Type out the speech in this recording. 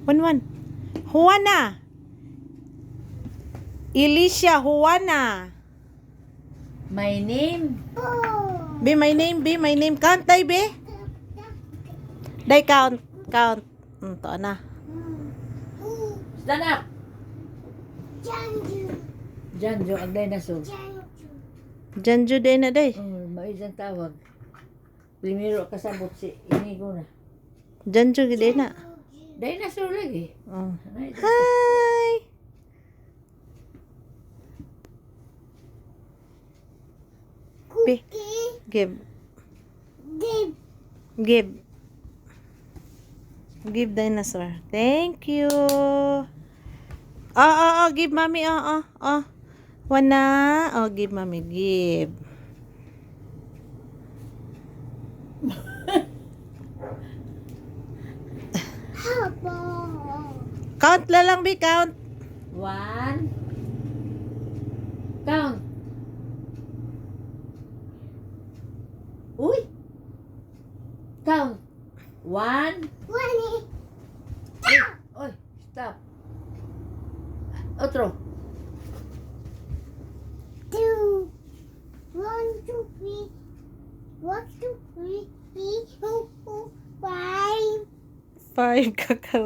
One. Juana. Alicia Juana. My name. Be my name, be my name. Count, day, be. Day, count. Count. To na. Stand up. Janjo ang dinosaur. Janju day na, day. Maisang tawag. Primero kasabot si Inigo na. Janju day na. Dinosaur lagi. Oh. Ay, Hi. Be. Give. Give dinosaur. Thank you. Give mommy. Wanna? Give mommy. Give. Count la lang, be. Count. 1. Count. Uy. Count. 1. Oy, stop. Otro. 2, 1, 2, 3, 1, 2, 3, 4, 5. 5 kakao.